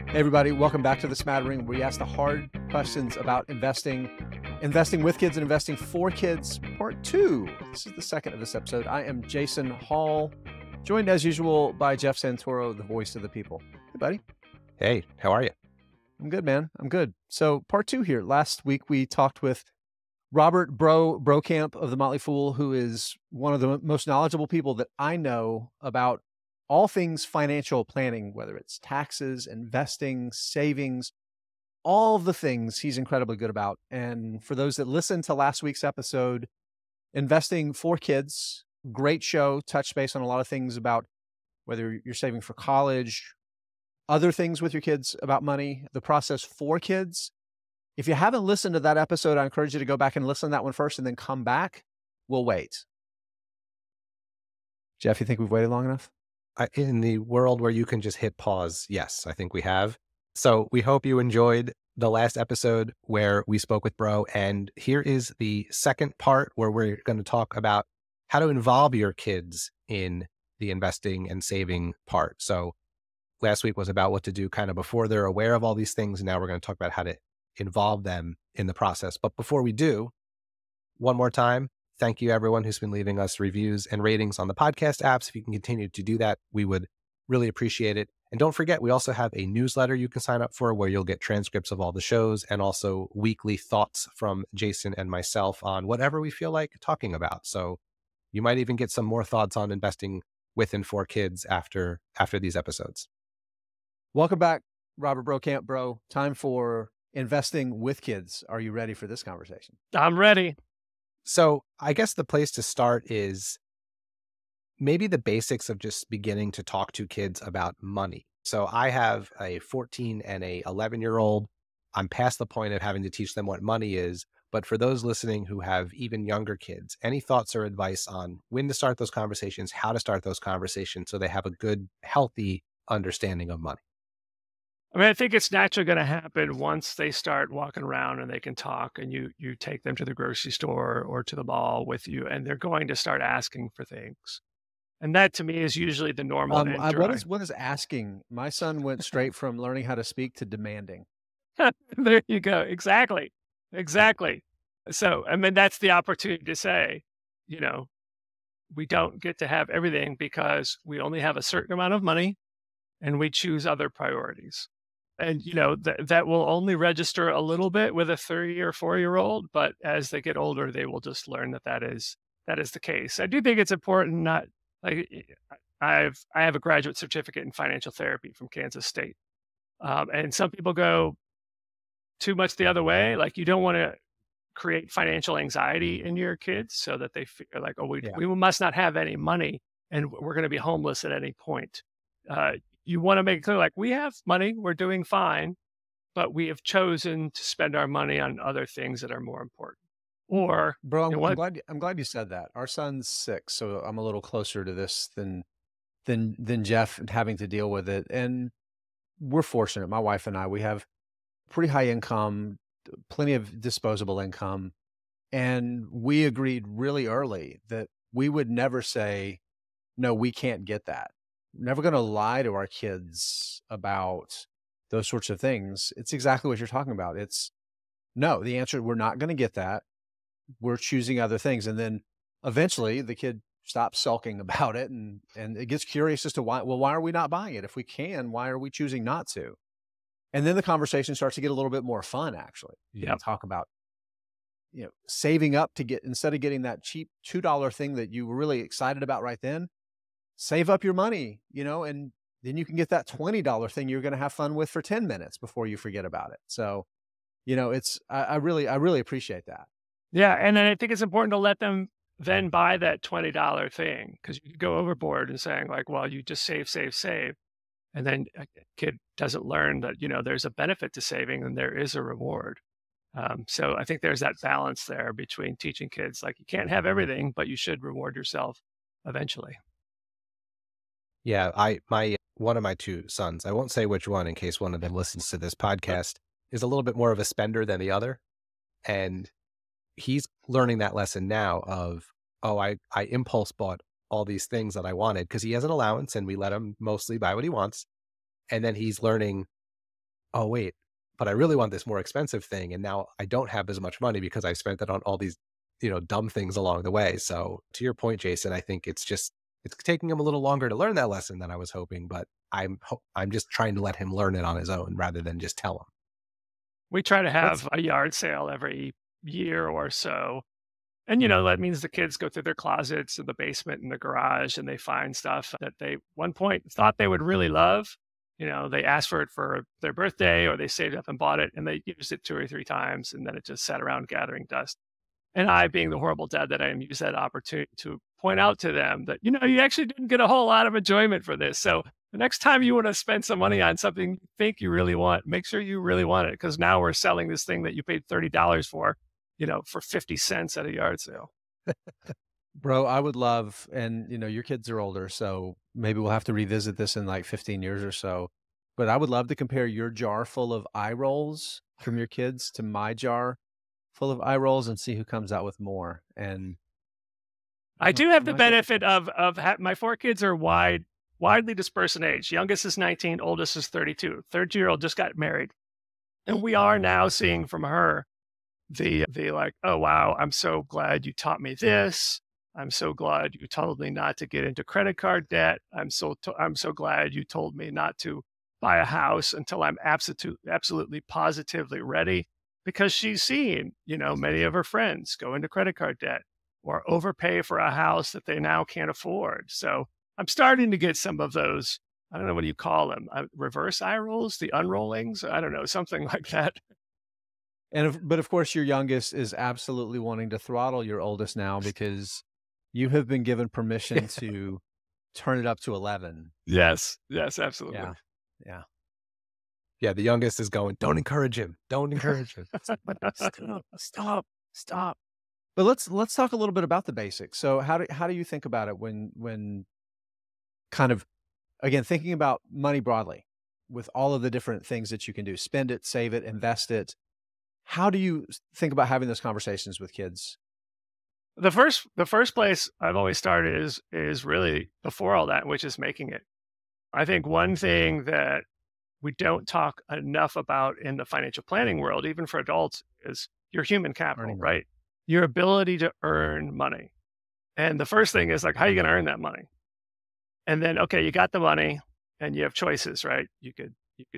Hey everybody, welcome back to the Smattering, where we ask the hard questions about investing with kids and investing for kids, part 2. This is the second of this episode. I am Jason Hall, joined as usual by Jeff Santoro, the voice of the people. Hey buddy. Hey, how are you? I'm good, man. I'm good. So part 2 here. Last week we talked with Robert Brokamp of the Motley Fool, who is one of the most knowledgeable people that I know about all things financial planning, whether it's taxes, investing, savings, all of the things he's incredibly good about. And for those that listened to last week's episode, Investing for Kids, great show, touched base on a lot of things about whether you're saving for college, other things with your kids about money, the process for kids. If you haven't listened to that episode, I encourage you to go back and listen to that one first and then come back. We'll wait. Jeff, you think we've waited long enough? In the world where you can just hit pause, yes, I think we have. So we hope you enjoyed the last episode where we spoke with Bro. And here is the second part where we're going to talk about how to involve your kids in the investing and saving part. So last week was about what to do kind of before they're aware of all these things. And now we're going to talk about how to involve them in the process. But before we do, one more time, thank you everyone who's been leaving us reviews and ratings on the podcast apps. If you can continue to do that, we would really appreciate it. And don't forget, we also have a newsletter you can sign up for where you'll get transcripts of all the shows and also weekly thoughts from Jason and myself on whatever we feel like talking about. So you might even get some more thoughts on investing with and for kids after these episodes. Welcome back, Robert Brokamp, bro. Time for investing with kids. Are you ready for this conversation? I'm ready. So I guess the place to start is maybe the basics of just beginning to talk to kids about money. So I have a 14 and a 11-year-old. I'm past the point of having to teach them what money is. But for those listening who have even younger kids, any thoughts or advice on when to start those conversations, how to start those conversations so they have a good, healthy understanding of money? I mean, I think it's naturally going to happen once they start walking around and they can talk, and you take them to the grocery store or to the mall with you, and they're going to start asking for things. And that to me is usually the normal entry. What is asking? My son went straight from learning how to speak to demanding. There you go. Exactly. So, I mean, that's the opportunity to say, we don't get to have everything because we only have a certain amount of money and we choose other priorities. And, that will only register a little bit with a 3 or 4-year-old, but as they get older, they will just learn that is the case. I do think it's important, not like I have a graduate certificate in financial therapy from Kansas State. And some people go too much the other way. Like, you don't want to create financial anxiety in your kids so that they feel like, we must not have any money and we're going to be homeless at any point. You want to make it clear, like, we have money, we're doing fine, but we have chosen to spend our money on other things that are more important. Or, bro, I'm glad you said that. Our son's 6, so I'm a little closer to this than Jeff having to deal with it. And we're fortunate. My wife and I, we have pretty high income, plenty of disposable income, and we agreed really early that we would never say, no, we can't get that. Never going to lie to our kids about those sorts of things. It's exactly what you're talking about. It's no, the answer, we're not going to get that. We're choosing other things. And then eventually the kid stops sulking about it and it gets curious as to why are we not buying it? If we can, why are we choosing not to? And then the conversation starts to get a little bit more fun, actually. Yeah. Talk about, saving up to get, instead of getting that cheap $2 thing that you were really excited about right then, save up your money, and then you can get that $20 thing you're going to have fun with for 10 minutes before you forget about it. So, I really appreciate that. Yeah. And then I think it's important to let them then buy that $20 thing, because you could go overboard and saying like, well, you just save. And then a kid doesn't learn that, there's a benefit to saving and there is a reward. So I think there's that balance there between teaching kids, like, you can't have everything, but you should reward yourself eventually. Yeah, one of my 2 sons, I won't say which one in case one of them listens to this podcast, is a little bit more of a spender than the other. And he's learning that lesson now of, I impulse bought all these things that I wanted because he has an allowance and we let him mostly buy what he wants. And then he's learning, oh, wait, but I really want this more expensive thing. And now I don't have as much money because I spent it on all these, dumb things along the way. So to your point, Jason, I think it's taking him a little longer to learn that lesson than I was hoping, but I'm just trying to let him learn it on his own rather than just tell him. We try to Let's have a yard sale every year or so. And, that means the kids go through their closets in the basement and the garage and they find stuff that they one point thought they would really love. They asked for it for their birthday or they saved up and bought it and they used it 2 or 3 times and then it just sat around gathering dust. And I, being the horrible dad that I am, use that opportunity to point out to them that, you actually didn't get a whole lot of enjoyment for this. So the next time you want to spend some money on something you think you really want, make sure you really want it. Because now we're selling this thing that you paid $30 for 50 cents at a yard sale. Bro, I would love, and your kids are older, so maybe we'll have to revisit this in like 15 years or so. But I would love to compare your jar full of eye rolls from your kids to my jar full of eye rolls and see who comes out with more. And I do have the might get- benefit of my 4 kids are widely dispersed in age. Youngest is 19, oldest is 32. 3rd-year-old just got married. And we are now seeing from her the like, oh, wow, I'm so glad you taught me this. I'm so glad you told me not to get into credit card debt. I'm so glad you told me not to buy a house until I'm absolutely positively ready, because she's seen, many of her friends go into credit card debt or overpay for a house that they now can't afford. So I'm starting to get some of those, I don't know, what do you call them? Reverse eye rolls, the unrollings? I don't know, something like that. But of course, your youngest is absolutely wanting to throttle your oldest now because you have been given permission to turn it up to 11. Yes, absolutely. Yeah. Yeah. Yeah, the youngest is going, don't encourage him. Don't encourage him. Stop. But let's talk a little bit about the basics. So how do you think about it when kind of, again, thinking about money broadly with all of the different things that you can do, spend it, save it, invest it. How do you think about having those conversations with kids? The first place I've always started is really before all that, which is making it. I think one thing that we don't talk enough about in the financial planning world, even for adults, is your human capital, Earning right? Your ability to earn money. And the first thing is like, how are you going to earn that money? And then, okay, you got the money and you have choices, right? You could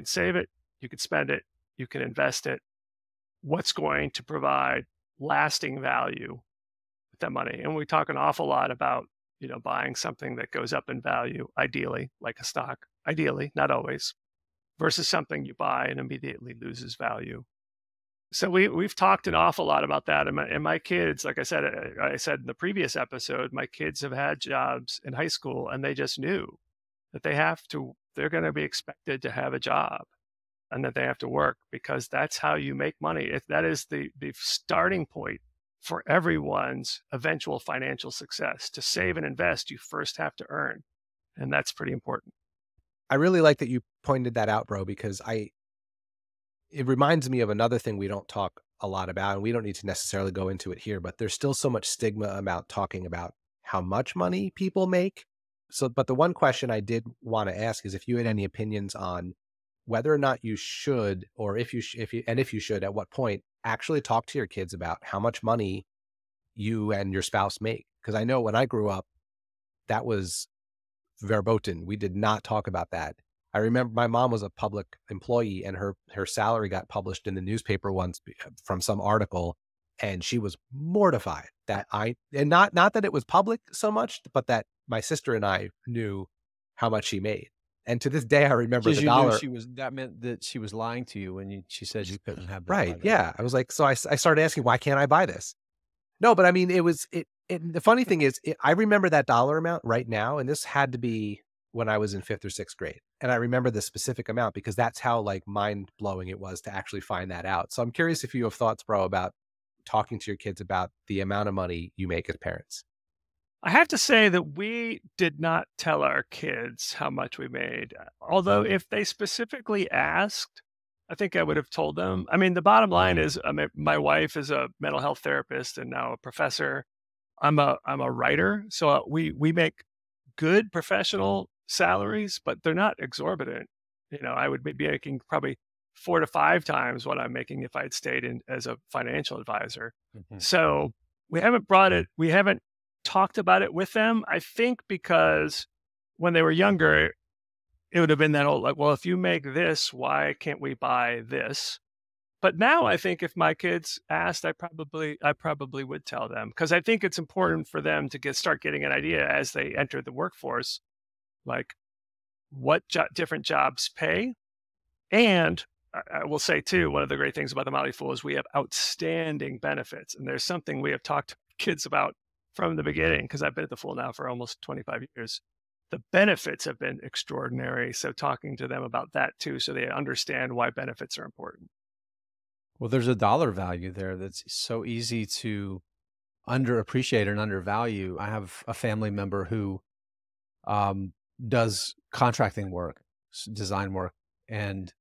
save it, you could spend it, you can invest it. What's going to provide lasting value with that money? And we talk an awful lot about, buying something that goes up in value, ideally, like a stock, ideally, not always, versus something you buy and immediately loses value. So we've talked an awful lot about that. And my kids, like I said in the previous episode, my kids have had jobs in high school and they just knew that they're going to be expected to have a job and that they have to work, because that's how you make money. If that is the starting point for everyone's eventual financial success. To save and invest, you first have to earn. And that's pretty important. I really like that you pointed that out, bro, because it reminds me of another thing we don't talk a lot about, and we don't need to necessarily go into it here, but there's still so much stigma about talking about how much money people make. So, but the one question I did want to ask is if you had any opinions on whether or not you should, or if you should, at what point actually talk to your kids about how much money you and your spouse make. Because I know when I grew up, that was verboten. We did not talk about that. I remember my mom was a public employee and her salary got published in the newspaper once from some article, and she was mortified that not that it was public so much, but that my sister and I knew how much she made. And to this day, I remember the dollar. That meant that she was lying to you when she said you couldn't have that. Right. Yeah. I was like, so I started asking, why can't I buy this? No, but I mean, the funny thing is, I remember that dollar amount right now. And this had to be when I was in 5th or 6th grade. And I remember the specific amount because that's how like mind blowing it was to actually find that out. So I'm curious if you have thoughts, bro, about talking to your kids about the amount of money you make as parents. I have to say that we did not tell our kids how much we made. Although if they specifically asked, I think I would have told them. I mean, the bottom line is, my wife is a mental health therapist and now a professor. I'm a writer. So we make good professional salaries, but they're not exorbitant. I would be making probably 4 to 5 times what I'm making if I'd stayed in as a financial advisor. Mhm. So we haven't talked about it with them. I think because when they were younger, it would have been that old, like, well, if you make this, why can't we buy this? But now I think if my kids asked, I probably would tell them, because I think it's important for them to start getting an idea as they enter the workforce, like what different jobs pay. And I will say too, one of the great things about the Motley Fool is we have outstanding benefits. And there's something we have talked to kids about from the beginning, because I've been at the Fool now for almost 25 years. The benefits have been extraordinary. So talking to them about that too, so they understand why benefits are important. Well, there's a dollar value there that's so easy to underappreciate and undervalue. I have a family member who um, does contracting work, design work, and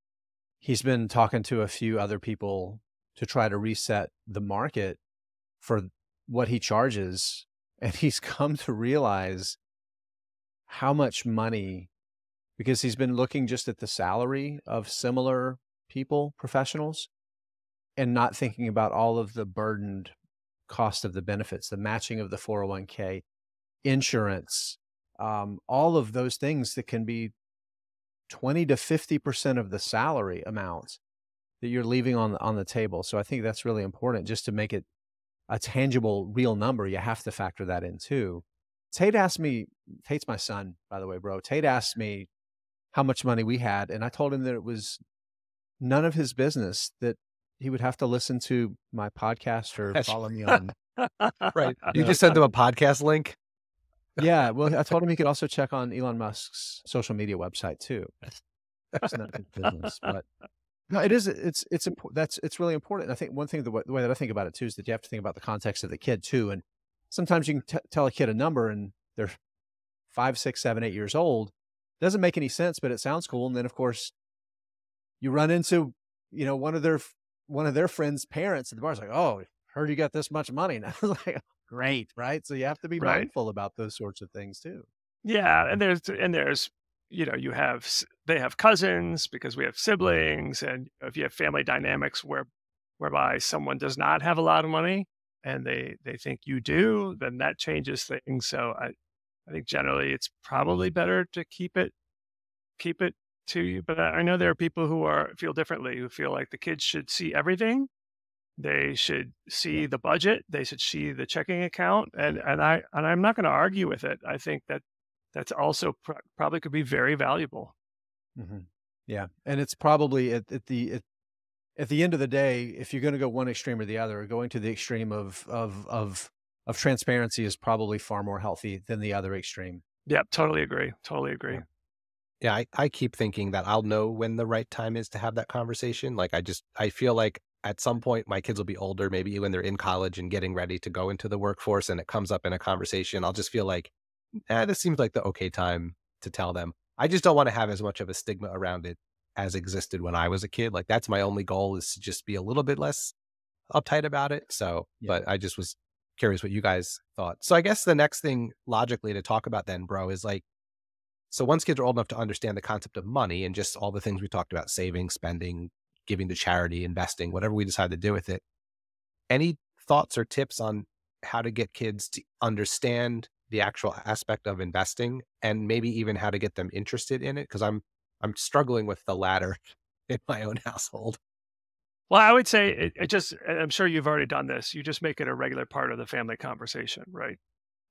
he's been talking to a few other people to try to reset the market for what he charges. And he's come to realize how much money, because he's been looking just at the salary of similar people, professionals, and not thinking about all of the burdened cost of the benefits, the matching of the 401k, insurance, all of those things that can be 20 to 50% of the salary amounts that you're leaving on the table. So I think that's really important, just to make it a tangible, real number. You have to factor that in too. Tate asked me, Tate's my son, by the way, bro. Tate asked me how much money we had, and I told him that it was none of his business, that he would have to listen to my podcast or follow me on. Right. You just sent him a podcast link. Yeah. Well, I told him he could also check on Elon Musk's social media website too. It's not his business, but no, it is. It's important. It's really important. I think one thing, the way that I think about it too, is that you have to think about the context of the kid too. And sometimes you can tell a kid a number and they're 5, 6, 7, 8 years old. Doesn't make any sense, but it sounds cool. And then of course you run into, one of their friends' parents at the bar is like, "Oh, heard you got this much money." And I was like, great. Right. So you have to be Right. mindful about those sorts of things too. Yeah, and there's they have cousins because we have siblings, and if you have family dynamics whereby someone does not have a lot of money and they think you do, then that changes things. So I think generally it's probably better to keep it to you. But I know there are people who feel differently, who feel like the kids should see everything. They should see the budget. They should see the checking account, and I'm not going to argue with it. I think that's also probably could be very valuable. Mm-hmm. Yeah, and it's probably at the end of the day, if you're going to go one extreme or the other, going to the extreme of transparency is probably far more healthy than the other extreme. Yeah, totally agree. Totally agree. Yeah, I keep thinking that I'll know when the right time is to have that conversation. Like I feel like at some point my kids will be older, maybe when they're in college and getting ready to go into the workforce, and it comes up in a conversation, I'll just feel like, this seems like the okay time to tell them. I just don't want to have as much of a stigma around it as existed when I was a kid. Like that's my only goal, is to just be a little bit less uptight about it. So, Yeah. But I just was curious what you guys thought. So I guess the next thing logically to talk about then, bro, is like, so once kids are old enough to understand the concept of money and just all the things we talked about, saving, spending, giving to charity, investing, whatever we decide to do with it, any thoughts or tips on how to get kids to understand the actual aspect of investing, and maybe even how to get them interested in it? Because I'm struggling with the latter in my own household. Well, I would say I'm sure you've already done this. You just make it a regular part of the family conversation, right?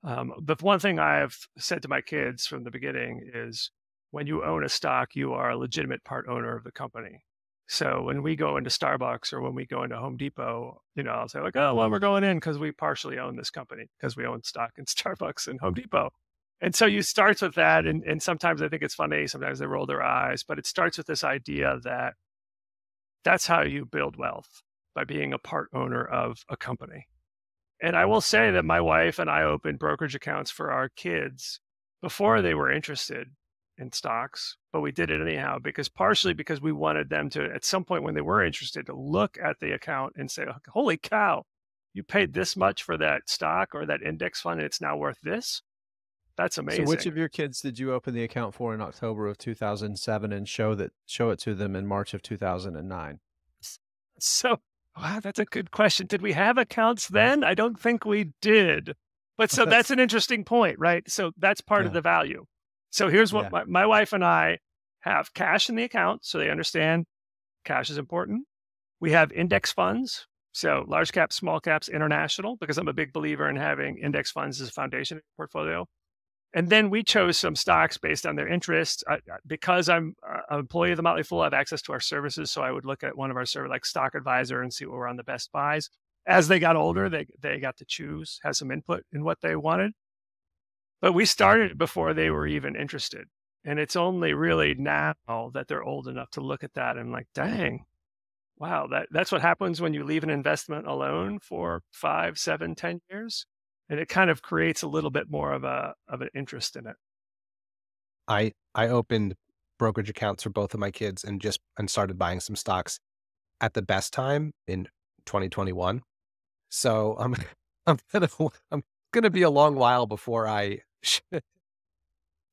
The one thing I have said to my kids from the beginning is, when you own a stock, you are a legitimate part owner of the company. So when we go into Starbucks or when we go into Home Depot, I'll say like, "Oh, well, we're going in because we partially own this company because we own stock in Starbucks and Home Depot." And so you start with that. And sometimes I think it's funny. Sometimes they roll their eyes, but it starts with this idea that that's how you build wealth, by being a part owner of a company. And I will say that my wife and I opened brokerage accounts for our kids before they were interested in stocks, but we did it anyhow, partially because we wanted them to, at some point when they were interested, to look at the account and say, "Holy cow, you paid this much for that stock or that index fund and it's now worth this." That's So which amazing. of your kids did you open the account for in October of 2007 and show it to them in March of 2009? So, wow, that's a good question. Did we have accounts then? I don't think we did. But so that's an interesting point, right? So that's part of Yeah. the value. So here's what Yeah. my wife and I have: cash in the account, so they understand cash is important. We have index funds, so large caps, small caps, international, because I'm a big believer in having index funds as a foundation portfolio. And then we chose some stocks based on their interests. Because I'm an employee of the Motley Fool, I have access to our services. So I would look at one of our services, like Stock Advisor, and see what were on the best buys. As they got older, they got to choose, have some input in what they wanted. But we started before they were even interested. And it's only really now that they're old enough to look at that and like, dang, wow, that's what happens when you leave an investment alone for 5, 7, 10 years. And it kind of creates a little bit more of an interest in it. I opened brokerage accounts for both of my kids and started buying some stocks at the best time in 2021. So I'm gonna be a long while before I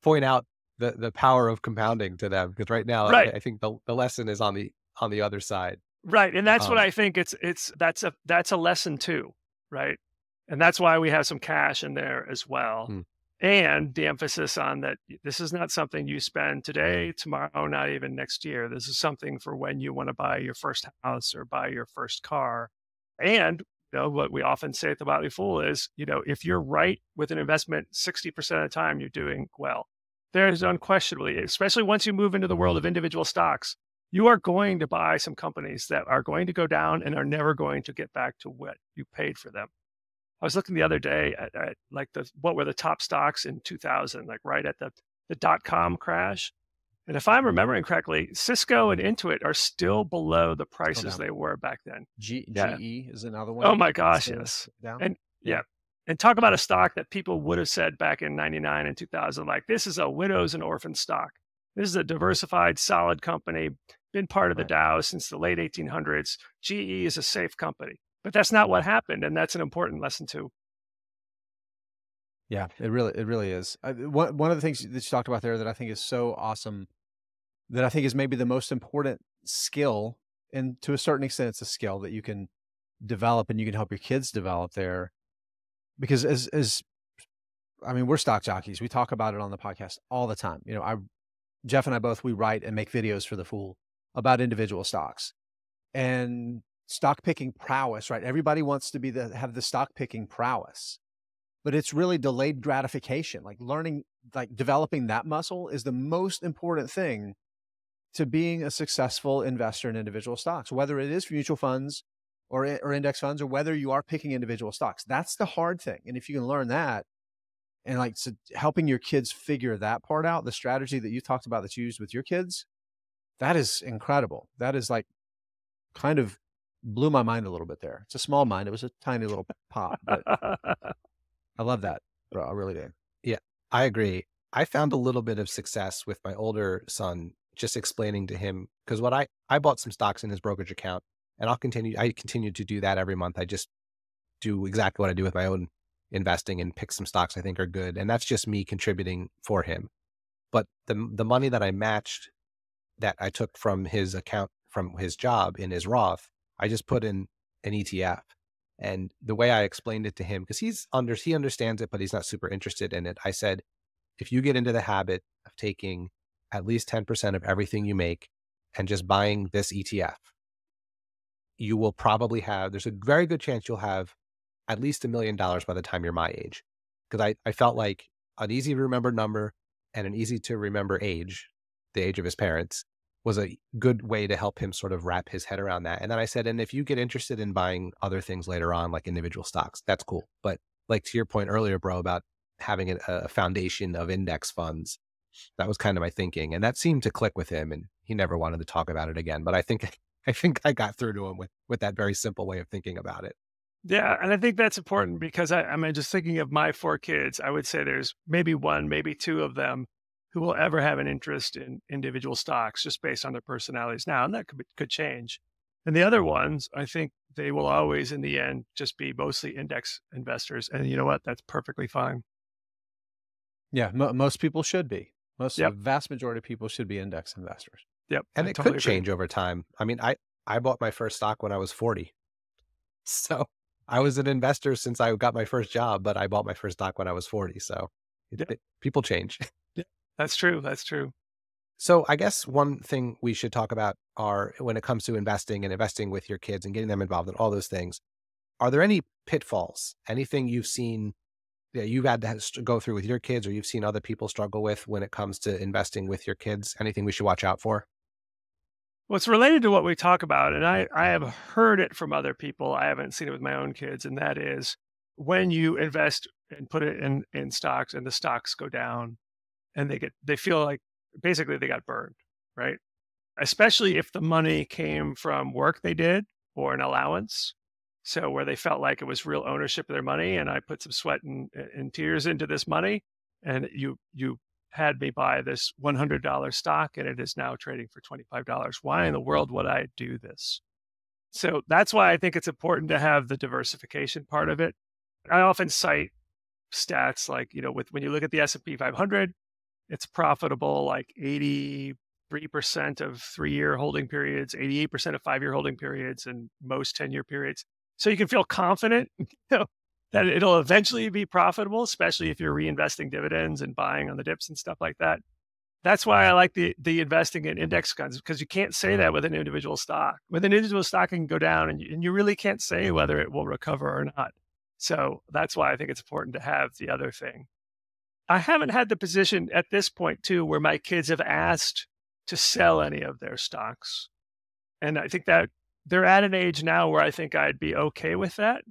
point out the power of compounding to them, because right now Right. I think the lesson is on the other side. Right. And that's what Um, I think that's a lesson too, right? And that's why we have some cash in there as well. hmm, And the emphasis on that this is not something you spend today, tomorrow, not even next year. This is something for when you want to buy your first house or buy your first car. And what we often say at the Motley Fool is, if you're right with an investment 60% of the time, you're doing well. There's unquestionably, especially once you move into the world of individual stocks, you are going to buy some companies that are going to go down and are never going to get back to what you paid for them. I was looking the other day at like what were the top stocks in 2000, like right at the dot-com crash. And if I'm remembering correctly, Cisco and Intuit are still below the prices they were back then. Yeah. GE is another one. Oh my gosh, Still yes. down. And yeah. And talk about a stock that people would have said back in 99 and 2000, like, this is a widows and orphans stock. This is a diversified, solid company, been part of the Right. Dow since the late 1800s. GE is a safe company. But that's not what happened. And that's an important lesson too. Yeah, it really is. One of the things that you talked about there that I think is so awesome, that I think is maybe the most important skill, and to a certain extent, it's a skill that you can develop and you can help your kids develop there. Because I mean, we're stock jockeys. We talk about it on the podcast all the time. Jeff and I both, we write and make videos for the Fool about individual stocks and stock picking prowess, right? Everybody wants to have the stock picking prowess, but it's really delayed gratification. Like developing that muscle is the most important thing to being a successful investor in individual stocks, whether it is mutual funds or index funds, or whether you are picking individual stocks. That's the hard thing. And if you can learn that, and helping your kids figure that part out, the strategy that you talked about that you used with your kids, that is incredible. That is kind of blew my mind a little bit there. It's a small mind. It was a tiny little pop, but I love that, bro. I really do. yeah, I agree. I found a little bit of success with my older son, just explaining to him, because I bought some stocks in his brokerage account, and I continue to do that every month. I just do exactly what I do with my own investing and pick some stocks I think are good. And that's just me contributing for him. But the money that I matched, that I took from his account, from his job in his Roth, I just put in an ETF. And the way I explained it to him, because he understands it, but he's not super interested in it. I said, if you get into the habit of taking at least 10% of everything you make and just buying this ETF, you will probably there's a very good chance you'll have at least $1 million by the time you're my age. Because I felt like an easy to remember number and an easy to remember age, the age of his parents, was a good way to help him sort of wrap his head around that. And then I said, and if you get interested in buying other things later on, like individual stocks, that's cool. But like to your point earlier, bro, about having a foundation of index funds, that was kind of my thinking. And that seemed to click with him, and he never wanted to talk about it again. But I think I got through to him with that very simple way of thinking about it. Yeah. And I think that's important because I mean, just thinking of my 4 kids, I would say there's maybe 1, maybe 2 of them who will ever have an interest in individual stocks just based on their personalities now. And that could change. And the other ones, I think they will always, in the end, just be mostly index investors. And you know what? That's perfectly fine. Yeah, most people should be. The Yep. vast majority of people should be index investors. Yep. And I it totally could agree. change over time. I mean, I bought my first stock when I was 40. So I was an investor since I got my first job, but I bought my first stock when I was 40. So Yeah. people change. Yeah. That's true. That's true. So I guess one thing we should talk about are when it comes to investing and investing with your kids and getting them involved in all those things. Are there any pitfalls? Anything you've seen that you've had to go through with your kids or you've seen other people struggle with when it comes to investing with your kids? Anything we should watch out for? Well, it's related to what we talk about, and I have heard it from other people. I haven't seen it with my own kids, and that is when you invest and put it in stocks and the stocks go down and they feel like basically they got burned, right? Especially if the money came from work they did or an allowance. So where they felt like it was real ownership of their money, and I put some sweat and tears into this money, and you had me buy this $100 stock, and it is now trading for $25. Why in the world would I do this? So that's why I think it's important to have the diversification part of it. I often cite stats like, when you look at the S&P 500, it's profitable like 83% of 3-year holding periods, 88% of 5-year holding periods, and most 10-year periods. So you can feel confident that it'll eventually be profitable, especially if you're reinvesting dividends and buying on the dips and stuff like that. That's why I like the investing in index funds, because you can't say that with an individual stock. With an individual stock, it can go down, and you really can't say whether it will recover or not. So that's why I think it's important to have the other thing. I haven't had the position at this point, too, where my kids have asked to sell any of their stocks. And I think that they're at an age now where I think I'd be okay with that.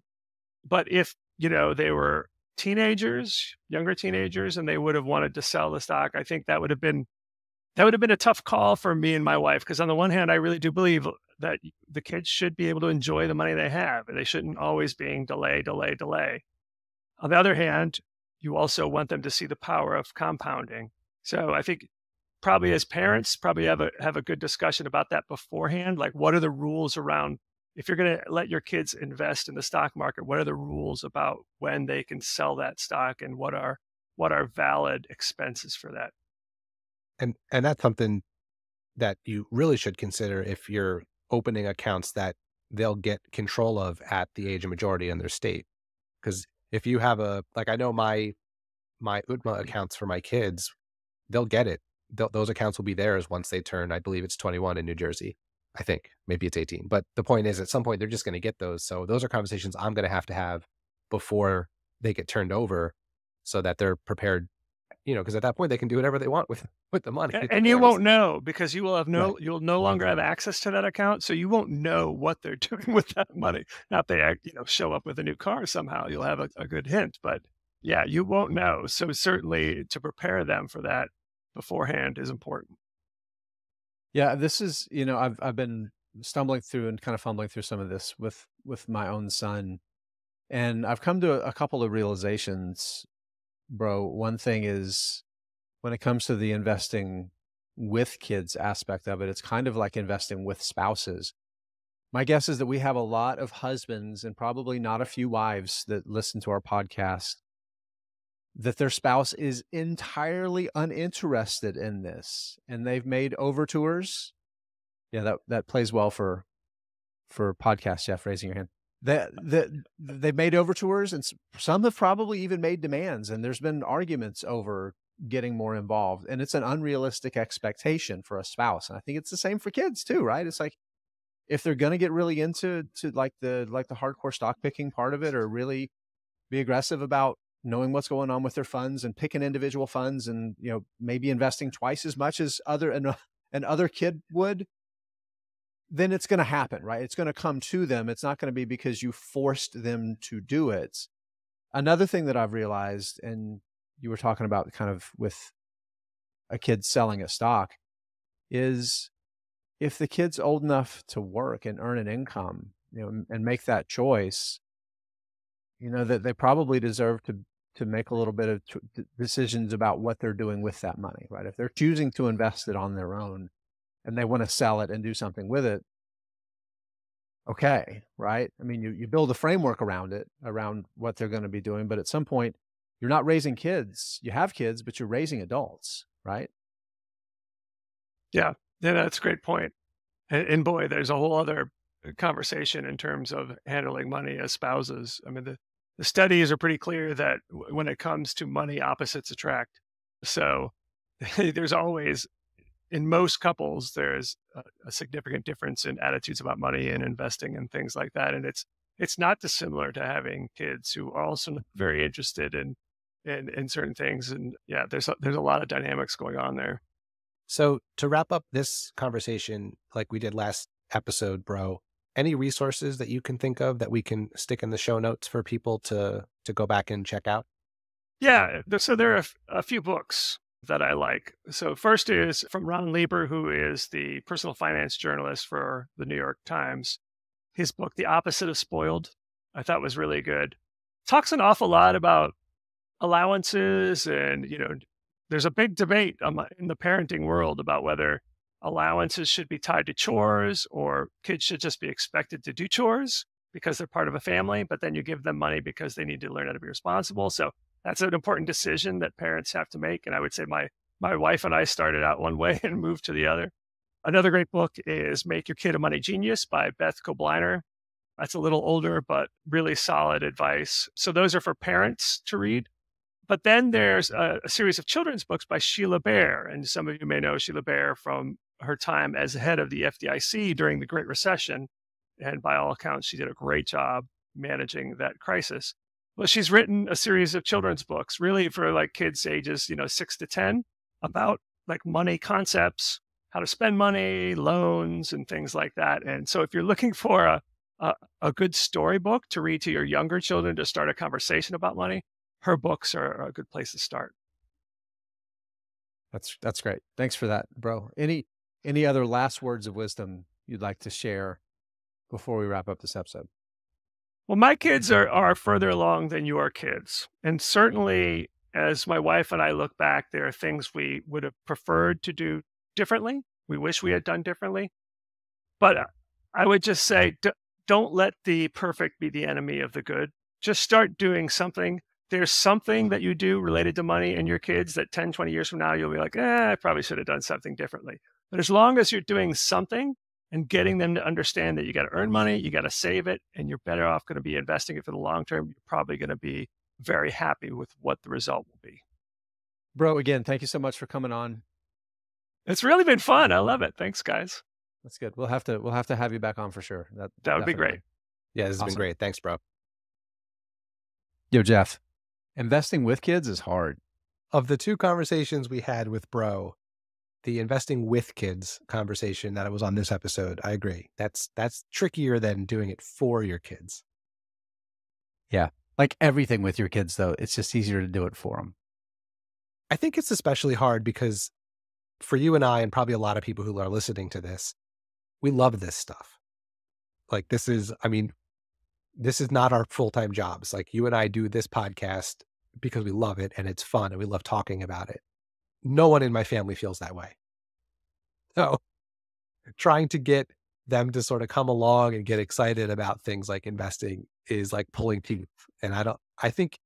But if, they were teenagers, younger teenagers, and they would have wanted to sell the stock, I think that would have been a tough call for me and my wife. Because on the one hand, I really do believe that the kids should be able to enjoy the money they have, and they shouldn't always being delay. On the other hand, you also want them to see the power of compounding. So I think probably as parents, probably have a good discussion about that beforehand. Like, what are the rules around, if you're going to let your kids invest in the stock market, what are the rules about when they can sell that stock, and what are valid expenses for that? And that's something that you really should consider if you're opening accounts that they'll get control of at the age of majority in their state. Because if you have I know my UTMA accounts for my kids, they'll get it. Those accounts will be theirs once they turn, I believe it's 21 in New Jersey. I think maybe it's 18. But the point is, at some point, they're just going to get those. So those are conversations I'm going to have before they get turned over so that they're prepared, because at that point they can do whatever they want with the money. And you won't know, because you will have Right. you'll no longer have access to that account. So you won't know what they're doing with that money. Now, if they show up with a new car somehow, you'll have a good hint. But yeah, you won't know. So certainly to prepare them for that beforehand is important. Yeah, this is, I've been stumbling through and kind of fumbling through some of this with my own son, and I've come to a couple of realizations, bro. One thing is, when it comes to the investing with kids aspect of it, it's kind of like investing with spouses. My guess is that we have a lot of husbands and probably not a few wives that listen to our podcast that their spouse is entirely uninterested in this, and they've made overtures. Yeah, that plays well for podcasts, Jeff, raising your hand. They've made overtures, and some have probably even made demands, and there's been arguments over getting more involved, and it's an unrealistic expectation for a spouse. And I think it's the same for kids too, right? It's like, if they're going to get really into like the hardcore stock picking part of it, or really be aggressive about knowing what's going on with their funds and picking individual funds, and maybe investing twice as much as another kid would, then it's going to happen, right? It's going to come to them. It's not going to be because you forced them to do it. Another thing that I've realized, and you were talking about kind of with a kid selling a stock, is if the kid's old enough to work and earn an income, and make that choice, that they probably deserve to make a little bit of decisions about what they're doing with that money, right? If they're choosing to invest it on their own and they want to sell it and do something with it, okay, right? I mean, you build a framework around it, around what they're going to be doing, but at some point you're not raising kids. You have kids, but you're raising adults, right? Yeah, that's a great point. And boy, there's a whole other conversation in terms of handling money as spouses. I mean, the studies are pretty clear that when it comes to money, opposites attract. So there's always, in most couples, there's a significant difference in attitudes about money and investing and things like that. And it's not dissimilar to having kids who are also very interested in certain things. And yeah, there's a lot of dynamics going on there. So to wrap up this conversation, like we did last episode, bro, any resources that you can think of that we can stick in the show notes for people to go back and check out? Yeah, so there are a few books that I like. So first is from Ron Leiber, who is the personal finance journalist for the New York Times. His book, The Opposite of Spoiled, I thought was really good. Talks an awful lot about allowances, and there's a big debate in the parenting world about whether allowances should be tied to chores or kids should just be expected to do chores because they're part of a family, but then you give them money because they need to learn how to be responsible. So that's an important decision that parents have to make. And I would say my wife and I started out one way and moved to the other. Another great book is Make Your Kid a Money Genius by Beth Kobliner. That's a little older, but really solid advice. So those are for parents to read. But then there's a series of children's books by Sheila Bair. And some of you may know Sheila Bair from her time as head of the FDIC during the Great Recession. And by all accounts, she did a great job managing that crisis. Well, she's written a series of children's books, really for like kids ages, 6 to 10, about like money concepts, how to spend money, loans, and things like that. And so if you're looking for a good storybook to read to your younger children to start a conversation about money, her books are a good place to start. That's great. Thanks for that, bro. Any other last words of wisdom you'd like to share before we wrap up this episode? Well, my kids are further along than your kids. And certainly, as my wife and I look back, there are things we would have preferred to do differently. We wish we had done differently. But I would just say, don't let the perfect be the enemy of the good. Just start doing something. There's something that you do related to money and your kids that 10, 20 years from now, you'll be like, I probably should have done something differently. But as long as you're doing something and getting them to understand that you got to earn money, you got to save it, and you're better off going to be investing it for the long term, you're probably going to be very happy with what the result will be. Bro, again, thank you so much for coming on. It's really been fun. I love it. Thanks, guys. That's good. We'll have to have you back on for sure. That would be great. Yeah, this has been great. Thanks, bro. Yo, Jeff, investing with kids is hard. Of the two conversations we had with bro, the investing with kids conversation that was on this episode, I agree. That's trickier than doing it for your kids. Yeah. Like everything with your kids, though, it's just easier to do it for them. I think it's especially hard because for you and I, and probably a lot of people who are listening to this, we love this stuff. Like this is not our full-time jobs. Like you and I do this podcast because we love it and it's fun and we love talking about it. No one in my family feels that way. So trying to get them to sort of come along and get excited about things like investing is like pulling teeth. And I think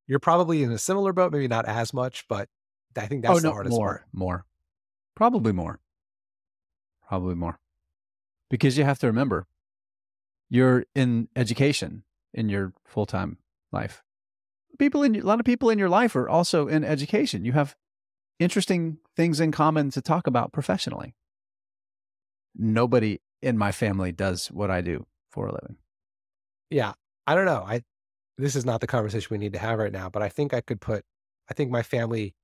you're probably in a similar boat, maybe not as much, but I think that's the hardest part. Probably more. Because you have to remember, you're in education in your full-time life. A lot of people in your life are also in education. You have interesting things in common to talk about professionally. Nobody in my family does what I do for a living. Yeah. I don't know. This is not the conversation we need to have right now, but I think my family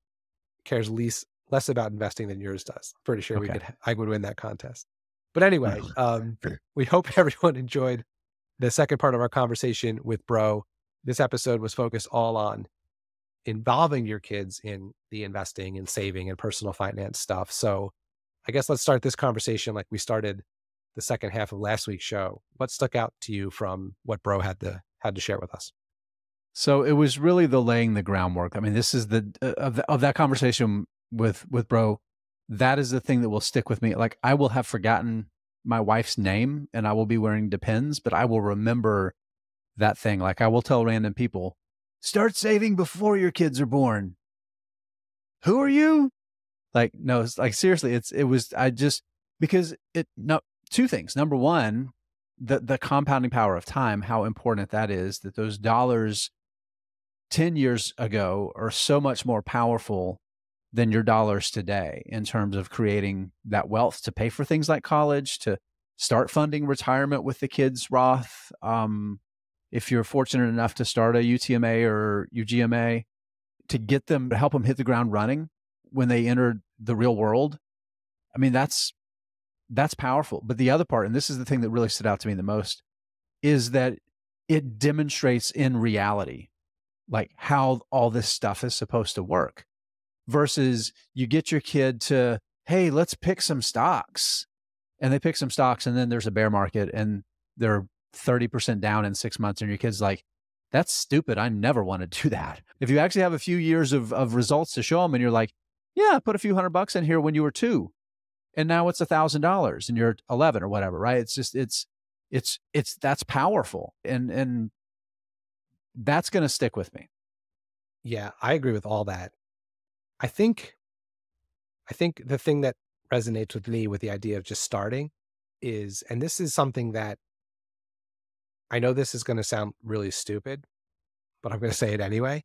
cares less about investing than yours does. I'm pretty sure I would win that contest. But anyway, we hope everyone enjoyed the second part of our conversation with bro. This episode was focused all on involving your kids in the investing and saving and personal finance stuff. So I guess let's start this conversation like we started the second half of last week's show. What stuck out to you from what bro had to share with us? So it was really the laying the groundwork. I mean, this is of that conversation with bro. That is the thing that will stick with me. Like I will have forgotten my wife's name and I will be wearing Depends, but I will remember that thing. Like I will tell random people, start saving before your kids are born. Who are you? Like, no, it's like, seriously, no, two things. Number one, the compounding power of time, how important that is, that those dollars 10 years ago are so much more powerful than your dollars today in terms of creating that wealth to pay for things like college, to start funding retirement with the kids' Roth. If you're fortunate enough to start a UTMA or UGMA, to get them, to help them hit the ground running when they enter the real world. I mean, that's powerful. But the other part, and this is the thing that really stood out to me the most, is that it demonstrates in reality, like how all this stuff is supposed to work, versus you get your kid to, hey, let's pick some stocks. And they pick some stocks, and then there's a bear market and they're 30% down in 6 months. And your kid's like, that's stupid. I never want to do that. If you actually have a few years of results to show them, and you're like, yeah, I put a few $100 in here when you were 2, and now it's $1,000 and you're 11 or whatever, right? It's just, that's powerful. And that's going to stick with me. Yeah, I agree with all that. I think the thing that resonates with me with the idea of just starting is, and this is something that I know this is going to sound really stupid, but I'm going to say it anyway.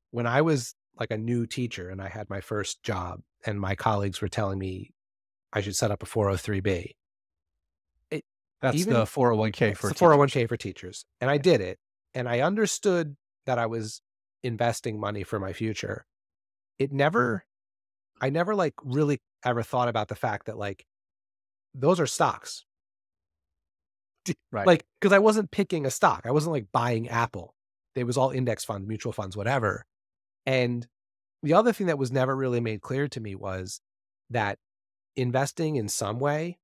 When I was like a new teacher and I had my first job and my colleagues were telling me I should set up a 403B. That's the 401k for the teachers. 401k for teachers. And I did it. And I understood that I was investing money for my future. I never like really ever thought about the fact that like, those are stocks. Right. Like, because I wasn't picking a stock. I wasn't like buying Apple. It was all index funds, mutual funds, whatever. And the other thing that was never really made clear to me was that investing in some way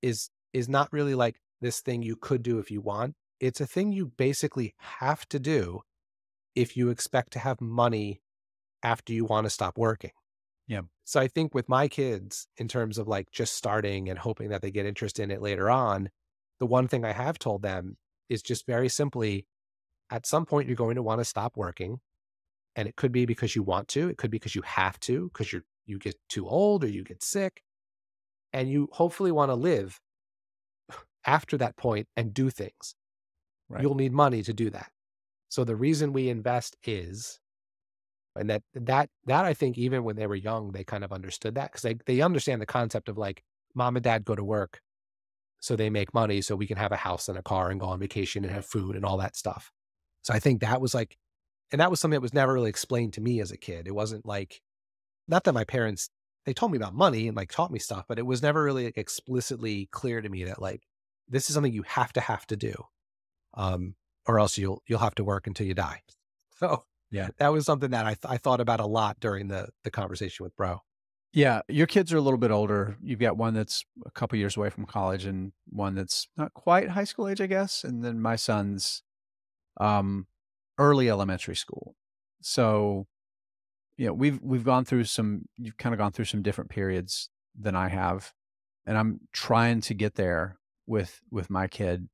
is not really like this thing you could do if you want. It's a thing you basically have to do if you expect to have money after you want to stop working. Yeah. So I think with my kids, in terms of like just starting and hoping that they get interest in it later on, the one thing I have told them is just very simply, at some point you're going to want to stop working. And it could be because you want to, it could be because you have to, because you get too old or you get sick. And you hopefully want to live after that point and do things. Right. You'll need money to do that. So the reason we invest is, and that I think even when they were young, they kind of understood that, because they understand the concept of like, mom and dad go to work, so they make money so we can have a house and a car and go on vacation and have food and all that stuff. So I think that was like, and that was something that was never really explained to me as a kid. It wasn't like, not that my parents, they told me about money and like taught me stuff, but it was never really like explicitly clear to me that like, this is something you have to do. Or else you'll have to work until you die. So yeah, that was something that I thought about a lot during the conversation with Bro. Yeah. Your kids are a little bit older. You've got one that's a couple years away from college and one that's not quite high school age, I guess. And then my son's, early elementary school. So, you know, you've kind of gone through some different periods than I have. And I'm trying to get there with my kid.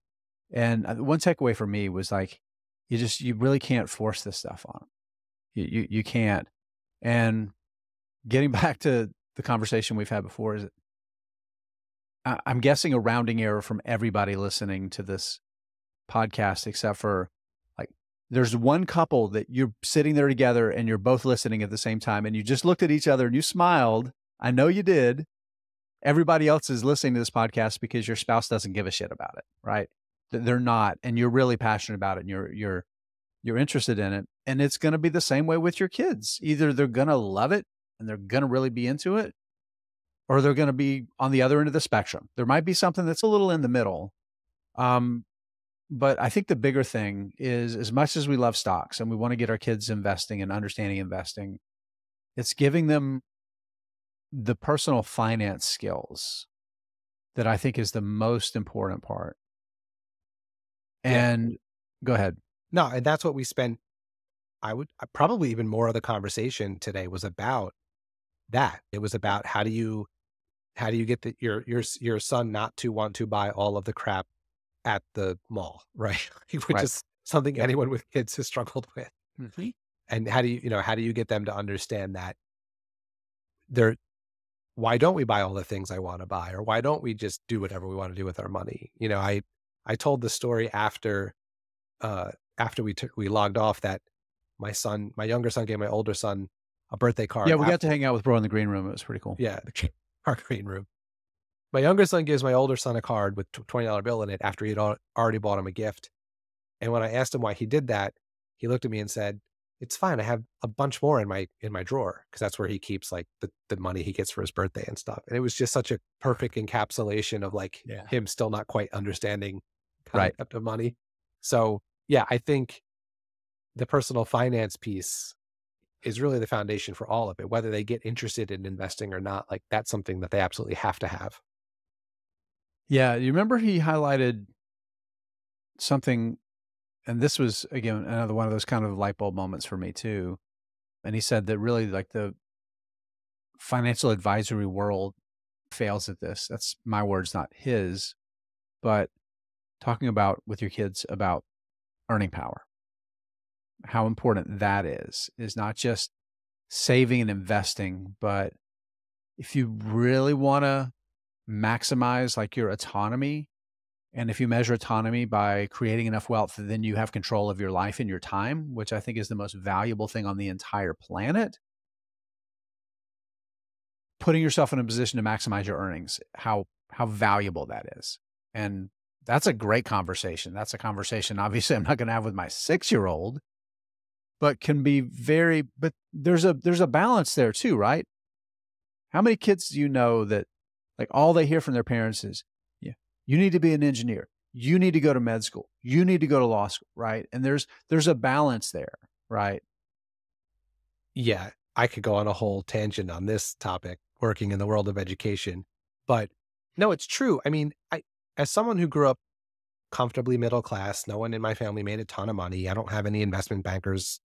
And one takeaway for me was like, you really can't force this stuff on them. You can't. And getting back to the conversation we've had before, is I'm guessing a rounding error from everybody listening to this podcast, except for like, there's one couple that you're sitting there together and you're both listening at the same time and you just looked at each other and you smiled. I know you did. Everybody else is listening to this podcast because your spouse doesn't give a shit about it, right? They're not, and you're really passionate about it and you're interested in it. And it's going to be the same way with your kids. Either they're going to love it and they're going to really be into it, or they're going to be on the other end of the spectrum. There might be something that's a little in the middle. But I think the bigger thing is, as much as we love stocks and we want to get our kids investing and understanding investing, it's giving them the personal finance skills that I think is the most important part. And go ahead. No, and that's what we spent. I probably even more of the conversation today was about that. It was about how do you get your son not to want to buy all of the crap at the mall, right? Which Right. is something anyone with kids has struggled with. Mhm. And how do how do you get them to understand that they're, why don't we buy all the things I want to buy? Or why don't we just do whatever we want to do with our money? I told the story after we logged off that my younger son gave my older son a birthday card. Yeah, we got to hang out with Bro in the green room. It was pretty cool. Yeah, our green room. My younger son gives my older son a card with $20 bill in it after he'd already bought him a gift. And when I asked him why he did that, he looked at me and said, "It's fine. I have a bunch more in my drawer," because that's where he keeps like the money he gets for his birthday and stuff. And it was just such a perfect encapsulation of like him still not quite understanding concept of money. So yeah, I think the personal finance piece is really the foundation for all of it, whether they get interested in investing or not. Like that's something that they absolutely have to have. Yeah, you remember he highlighted something, and this was, again, another one of those kind of light bulb moments for me too. And he said that really like the financial advisory world fails at this. That's my words, not his, but talking about with your kids about earning power, how important that is not just saving and investing, but if you really want to maximize like your autonomy, and if you measure autonomy by creating enough wealth, then you have control of your life and your time, which I think is the most valuable thing on the entire planet. Putting yourself in a position to maximize your earnings, how valuable that is. And that's a great conversation. That's a conversation, obviously, I'm not going to have with my 6-year-old, but can be but there's a balance there too, right? How many kids do you know that like all they hear from their parents is, yeah, you need to be an engineer. You need to go to med school. You need to go to law school, right? And there's a balance there, right? Yeah, I could go on a whole tangent on this topic, working in the world of education, but no, it's true. I mean, as someone who grew up comfortably middle class, no one in my family made a ton of money. I don't have any investment bankers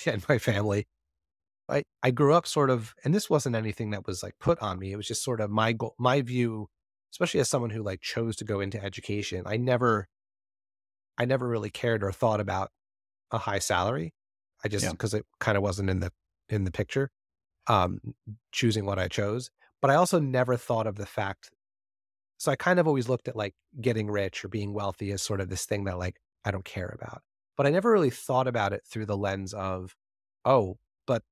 in my family. I grew up sort of, and this wasn't anything that was like put on me. It was just sort of my goal, my view, especially as someone who like chose to go into education. I never really cared or thought about a high salary. I just, because it kind of wasn't in the picture, choosing what I chose. But I also never thought of the fact. So I kind of always looked at like getting rich or being wealthy as sort of this thing that like I don't care about. But I never really thought about it through the lens of, oh, but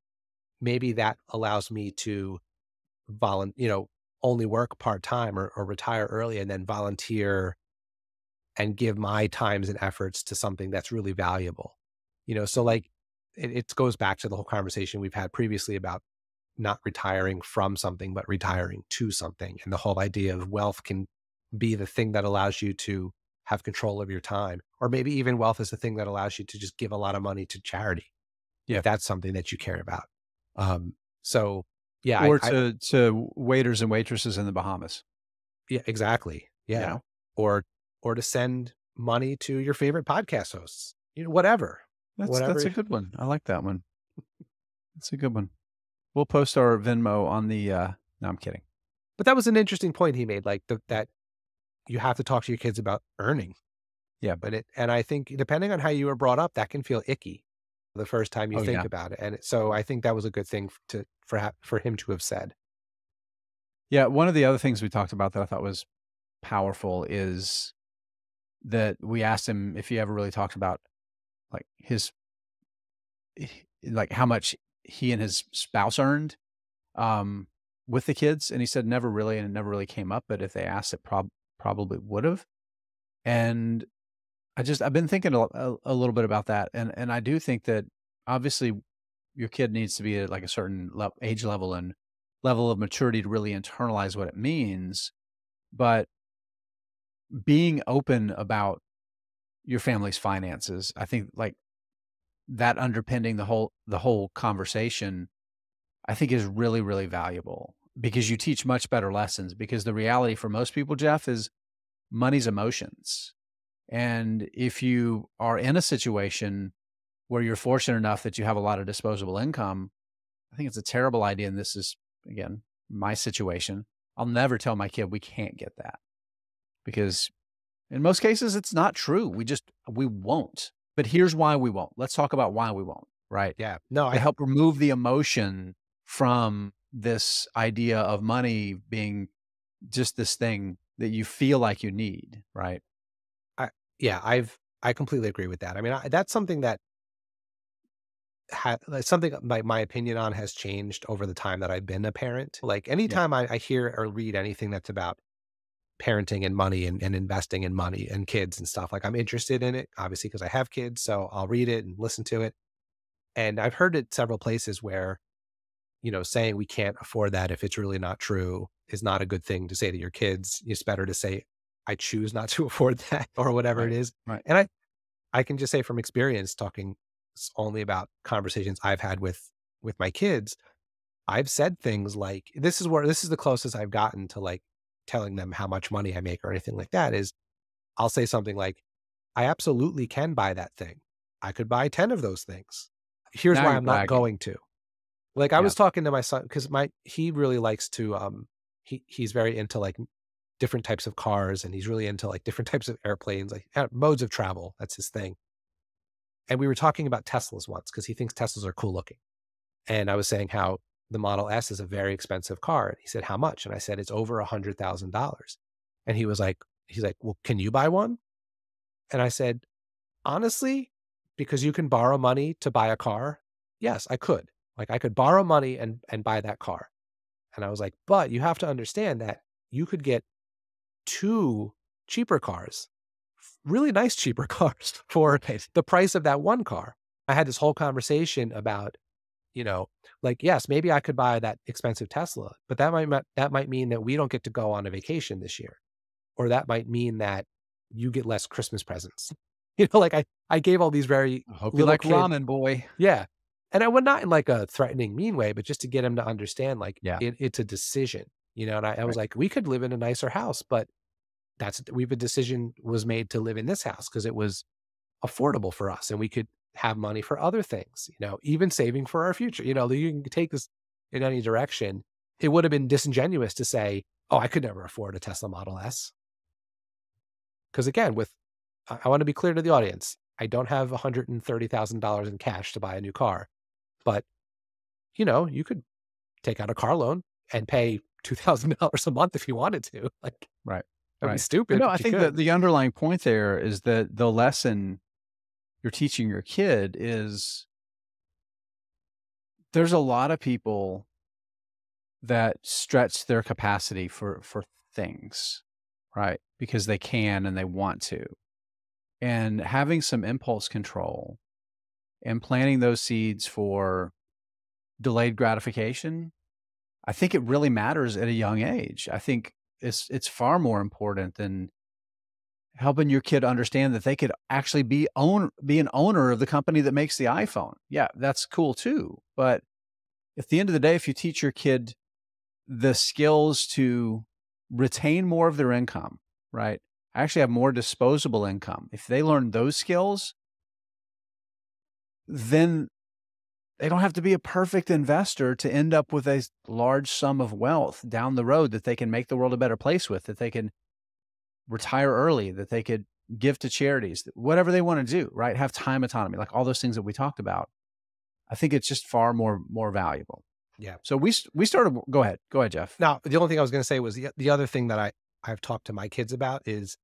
maybe that allows me to only work part-time or retire early and then volunteer and give my times and efforts to something that's really valuable. So like it goes back to the whole conversation we've had previously about not retiring from something, but retiring to something. And the whole idea of wealth can be the thing that allows you to have control of your time. Or maybe even wealth is the thing that allows you to just give a lot of money to charity. Yeah. If that's something that you care about. So yeah. Or to waiters and waitresses in the Bahamas. Yeah, exactly. Yeah. Or to send money to your favorite podcast hosts, whatever. That's a good one. I like that one. That's a good one. We'll post our Venmo on the, no, I'm kidding. But that was an interesting point he made, like that you have to talk to your kids about earning. Yeah. And I think depending on how you were brought up, that can feel icky the first time you think about it. And so I think that was a good thing for him to have said. Yeah. One of the other things we talked about that I thought was powerful is that we asked him if he ever really talked about like like how much he and his spouse earned with the kids. And he said never really, and it never really came up, but if they asked, it probably would have. And I've been thinking a little bit about that. And I do think that obviously your kid needs to be at like a certain age level and level of maturity to really internalize what it means. But being open about your family's finances, I think like that underpinning the whole conversation, I think is really, really valuable because you teach much better lessons, because the reality for most people, Jeff, is money's emotions. And if you are in a situation where you're fortunate enough that you have a lot of disposable income, I think it's a terrible idea. And this is, again, my situation. I'll never tell my kid we can't get that, because in most cases, it's not true. We won't. but here's why we won't. Let's talk about why we won't, right? Yeah. No, To help remove the emotion from this idea of money being just this thing that you feel like you need, right? I completely agree with that. I mean, that's something that something my opinion on has changed over the time that I've been a parent. Like Yeah. anytime I hear or read anything that's about parenting and money and investing in money and kids and stuff, like I'm interested in it, obviously, because I have kids. So I'll read it and listen to it. And I've heard it several places where, saying we can't afford that if it's really not true is not a good thing to say to your kids. It's better to say, I choose not to afford that or whatever it Right. is. Right. And I can just say from experience, talking only about conversations I've had with my kids, I've said things like, this is the closest I've gotten to like telling them how much money I make or anything like that is I'll say something like, I absolutely can buy that thing. I could buy 10 of those things. Here's Now why you're I'm not bragging. going to. Like I Yeah. was talking to my son because he really likes to he's very into like different types of cars and he's really into like different types of airplanes, like modes of travel. That's his thing. And we were talking about Teslas once because he thinks Teslas are cool looking. And I was saying how the Model S is a very expensive car. And he said, how much? And I said, it's over $100,000. And he's like, well, can you buy one? And I said, honestly, because you can borrow money to buy a car. Yes, I could. Like I could borrow money and buy that car. And I was like, but you have to understand that you could get 2 cheaper cars, really nice cheaper cars for Right. the price of that one car. I had this whole conversation about, like, yes, maybe I could buy that expensive Tesla, but that might mean that we don't get to go on a vacation this year. Or that might mean that you get less Christmas presents. Like I gave all these very I hope you little like kid. ramen, boy. Yeah. And I would not in like a threatening, mean way, but just to get him to understand, like Yeah. it's a decision, and I was Right. like, we could live in a nicer house, but we've a decision was made to live in this house because it was affordable for us and we could have money for other things, even saving for our future. You can take this in any direction. It would have been disingenuous to say, oh, I could never afford a Tesla Model S. Because again, I want to be clear to the audience. I don't have $130,000 in cash to buy a new car, but you could take out a car loan and pay $2,000 a month if you wanted to. Like, Right. that'd be Right. But stupid, no, I but you think that could. the underlying point there is that the lesson you're teaching your kid is there's a lot of people that stretch their capacity for things, right? Because they can and they want to. And having some impulse control and planting those seeds for delayed gratification, I think it really matters at a young age. I think it's far more important than helping your kid understand that they could actually be an owner of the company that makes the iPhone. Yeah, that's cool too. But at the end of the day, if you teach your kid the skills to retain more of their income, right? Actually have more disposable income. If they learn those skills, then they don't have to be a perfect investor to end up with a large sum of wealth down the road that they can make the world a better place with, that they can retire early, that they could give to charities, whatever they want to do, right? Have time autonomy, like all those things that we talked about. I think it's just far more valuable. Yeah. So we started. Go ahead, Jeff. Now, the only thing I was going to say was the other thing that I've talked to my kids about is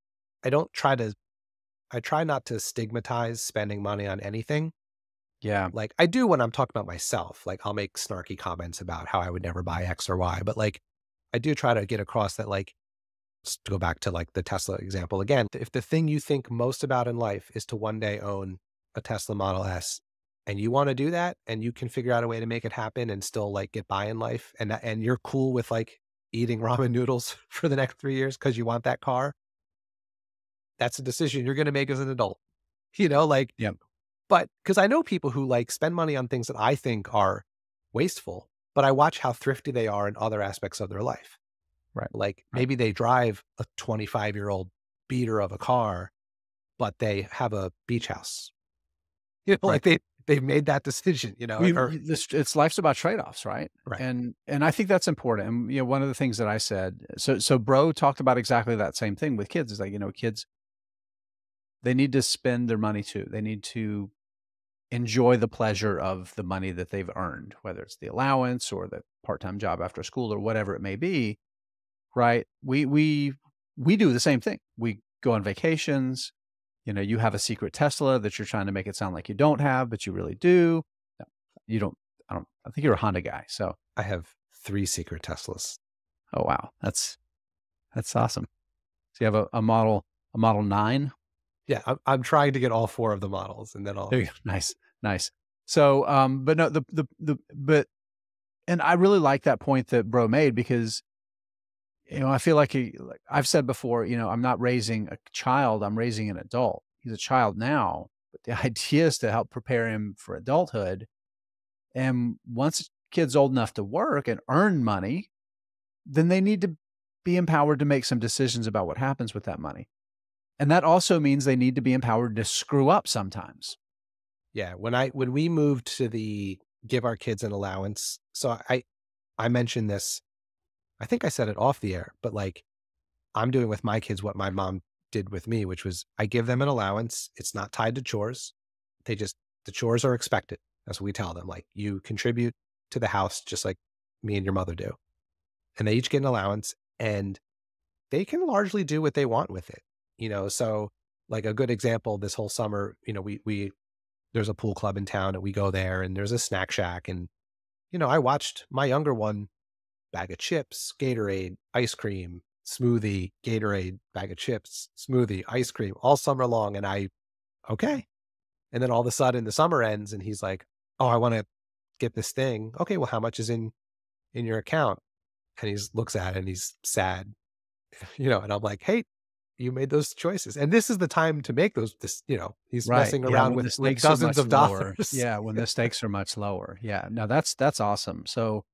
I try not to stigmatize spending money on anything. Yeah. Like I do when I'm talking about myself, like I'll make snarky comments about how I would never buy X or Y, but like I do try to get across that, like, just to go back to like the Tesla example again, if the thing you think most about in life is to one day own a Tesla Model S and you want to do that and you can figure out a way to make it happen and still like get by in life and you're cool with like eating ramen noodles for the next 3 years because you want that car, that's a decision you're going to make as an adult, like, Yeah. but because I know people who like spend money on things that I think are wasteful, but I watch how thrifty they are in other aspects of their life. Right. Like Right. maybe they drive a 25-year-old beater of a car, but they have a beach house. Like they've made that decision, It's life's about trade-offs, right? Right. And I think that's important. And one of the things that I said, so Bro talked about exactly that same thing with kids. Is like, kids, they need to spend their money too. They need to enjoy the pleasure of the money that they've earned, whether it's the allowance or the part-time job after school or whatever it may be, right? We do the same thing. We go on vacations. You know, you have a secret Tesla that you're trying to make it sound like you don't have, but you really do. No, you don't. I think you're a Honda guy. So I have 3 secret Teslas. oh wow, that's awesome. So you have a model 9. Yeah, I'm trying to get all 4 of the models, and then I'll. There you go. Nice. So, but no, but, and I really like that point that Bro made because, you know, I feel like I've said before, you know, I'm not raising a child, I'm raising an adult. He's a child now, but the idea is to help prepare him for adulthood. And once a kid's old enough to work and earn money, then they need to be empowered to make some decisions about what happens with that money. And that also means they need to be empowered to screw up sometimes. Yeah, when we moved to the give our kids an allowance, so I mentioned this, I think I said it off the air, but like I'm doing with my kids what my mom did with me, which was I give them an allowance. It's not tied to chores. The chores are expected. That's what we tell them. Like you contribute to the house just like me and your mother do. And they each get an allowance and they can largely do what they want with it. You know, so like a good example this whole summer, you know, we there's a pool club in town and we go there and there's a snack shack. And, you know, I watched my younger one bag of chips, Gatorade, ice cream, smoothie, Gatorade, bag of chips, smoothie, ice cream all summer long. And okay. And then all of a sudden the summer ends and he's like, oh, I want to get this thing. Okay, well, how much is in your account? And he looks at it and he's sad, you know, and I'm like, hey, you made those choices. And this is the time to make you know, he's Right. messing Yeah, around when the with stakes are dozens much of lower. dollars. Yeah, when the stakes are much lower. Yeah. No, that's awesome. So,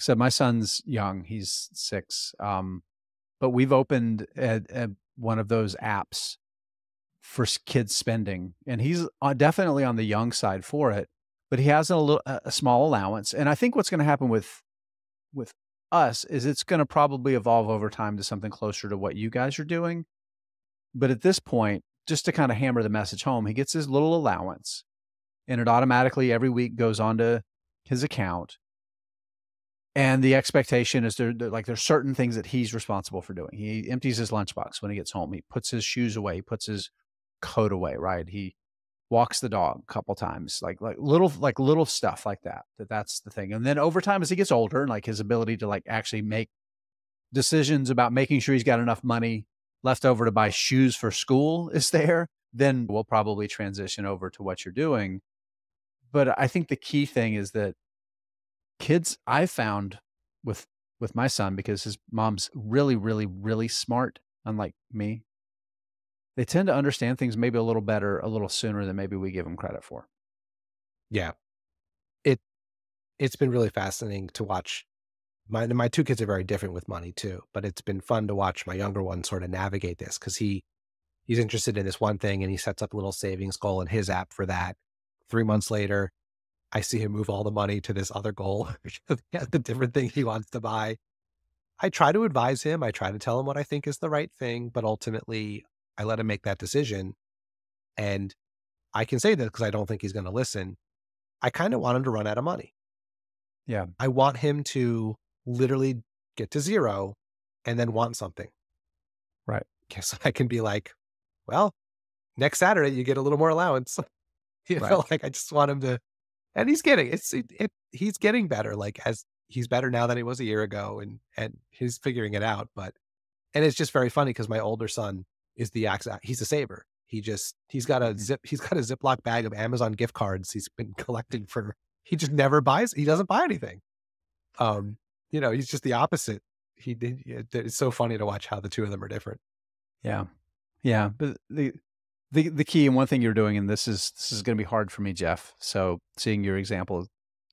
my son's young, he's 6. But we've opened one of those apps for kids spending, and he's definitely on the young side for it, but he has a small allowance. And I think what's going to happen with us is it's going to probably evolve over time to something closer to what you guys are doing. But at this point, just to kind of hammer the message home, he gets his little allowance and it automatically every week goes onto his account. And the expectation is there's certain things that he's responsible for doing. He empties his lunchbox when he gets home. He puts his shoes away. He puts his coat away, right? He walks the dog a couple times, like little stuff like that. That's the thing. And then over time, as he gets older and like his ability to like actually make decisions about making sure he's got enough money left over to buy shoes for school is there, then we'll probably transition over to what you're doing. But I think the key thing is that kids, I found with my son, because his mom's really, really, really smart, unlike me, they tend to understand things maybe a little better, a little sooner than maybe we give them credit for. Yeah. It's been really fascinating to watch. My 2 kids are very different with money too, but it's been fun to watch my younger one sort of navigate this because he's interested in this one thing and he sets up a little savings goal in his app for that. 3 months later, I see him move all the money to this other goal because he has the different thing he wants to buy. I try to advise him. I try to tell him what I think is the right thing, but ultimately I let him make that decision. And I can say that because I don't think he's going to listen. I kind of want him to run out of money. Yeah. I want him to literally get to 0 and then want something. Right. Guess I can be like, well, next Saturday you get a little more allowance. You know, like I just want him to, and he's getting he's getting better. Like as he's better now than he was a year ago, and he's figuring it out. And it's just very funny because my older son is he's a saver. He's got a Ziploc bag of Amazon gift cards he's been collecting he just never buys. He doesn't buy anything. You know, he's just the opposite. It's so funny to watch how the 2 of them are different. Yeah. Yeah. But the key, and one thing you're doing, and this is going to be hard for me, Jeff. So seeing your example is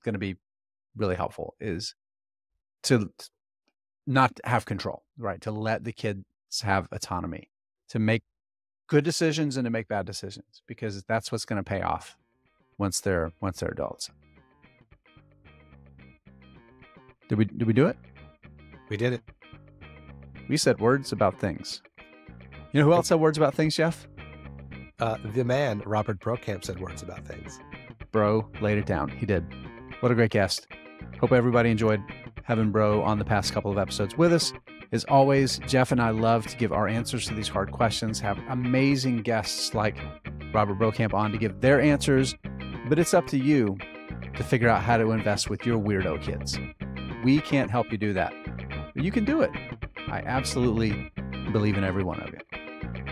going to be really helpful, is to not have control, right? To let the kids have autonomy, to make good decisions and to make bad decisions, because that's what's going to pay off once they're adults. Did we do it? We did it. We said words about things. You know who else said words about things, Jeff? The man, Robert Brokamp, said words about things. Bro laid it down. He did. What a great guest. Hope everybody enjoyed having Bro on the past couple of episodes with us. As always, Jeff and I love to give our answers to these hard questions, have amazing guests like Robert Brokamp on to give their answers, but it's up to you to figure out how to invest with your weirdo kids. We can't help you do that, but you can do it. I absolutely believe in every one of you.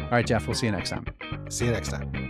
All right, Jeff, we'll see you next time. See you next time.